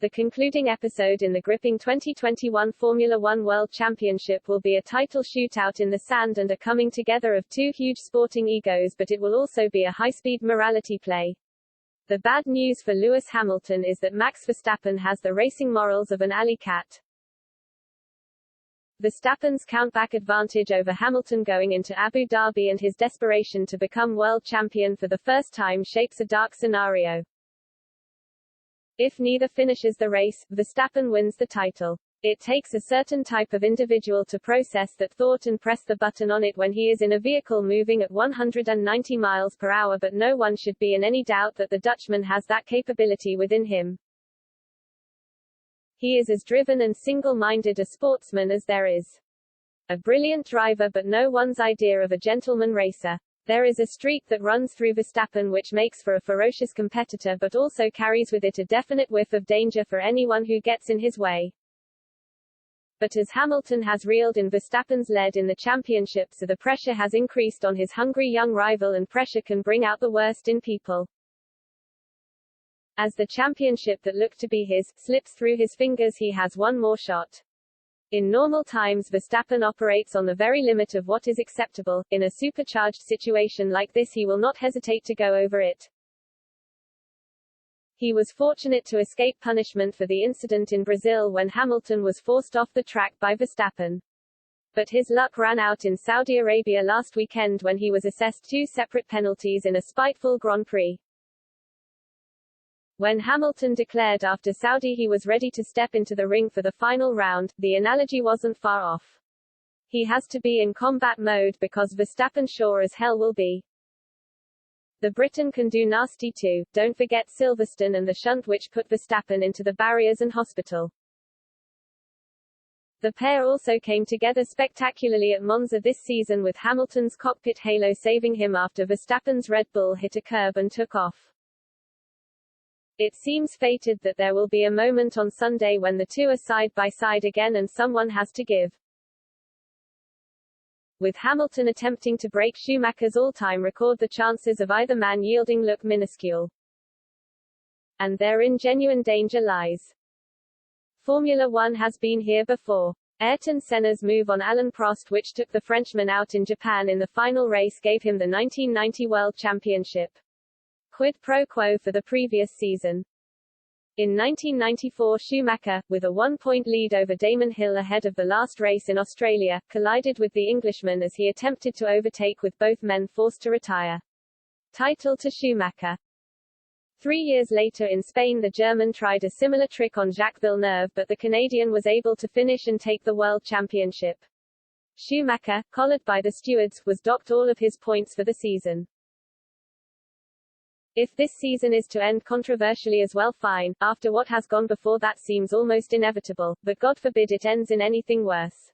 The concluding episode in the gripping 2021 Formula One World Championship will be a title shootout in the sand and a coming together of two huge sporting egos, but it will also be a high-speed morality play. The bad news for Lewis Hamilton is that Max Verstappen has the racing morals of an alley cat. Verstappen's countback advantage over Hamilton going into Abu Dhabi and his desperation to become world champion for the first time shapes a dark scenario. If neither finishes the race, Verstappen wins the title. It takes a certain type of individual to process that thought and press the button on it when he is in a vehicle moving at 190 miles per hour, but no one should be in any doubt that the Dutchman has that capability within him. He is as driven and single-minded a sportsman as there is. A brilliant driver but no one's idea of a gentleman racer. There is a streak that runs through Verstappen which makes for a ferocious competitor but also carries with it a definite whiff of danger for anyone who gets in his way. But as Hamilton has reeled in Verstappen's lead in the championship, so the pressure has increased on his hungry young rival, and pressure can bring out the worst in people. As the championship that looked to be his slips through his fingers, he has one more shot. In normal times, Verstappen operates on the very limit of what is acceptable. In a supercharged situation like this, he will not hesitate to go over it. He was fortunate to escape punishment for the incident in Brazil when Hamilton was forced off the track by Verstappen. But his luck ran out in Saudi Arabia last weekend when he was assessed two separate penalties in a spiteful Grand Prix. When Hamilton declared after Saudi he was ready to step into the ring for the final round, the analogy wasn't far off. He has to be in combat mode because Verstappen sure as hell will be. The Briton can do nasty too. Don't forget Silverstone and the shunt which put Verstappen into the barriers and hospital. The pair also came together spectacularly at Monza this season, with Hamilton's cockpit halo saving him after Verstappen's Red Bull hit a curb and took off. It seems fated that there will be a moment on Sunday when the two are side by side again and someone has to give. With Hamilton attempting to break Schumacher's all-time record, the chances of either man yielding look minuscule. And therein genuine danger lies. Formula One has been here before. Ayrton Senna's move on Alain Prost, which took the Frenchman out in Japan in the final race, gave him the 1990 World Championship. Quid pro quo for the previous season. In 1994, Schumacher, with a 1-point lead over Damon Hill ahead of the last race in Australia, collided with the Englishman as he attempted to overtake, with both men forced to retire. Title to Schumacher. 3 years later in Spain, the German tried a similar trick on Jacques Villeneuve, but the Canadian was able to finish and take the World Championship. Schumacher, collared by the stewards, was docked all of his points for the season. If this season is to end controversially as well, fine. After what has gone before, that seems almost inevitable, but God forbid it ends in anything worse.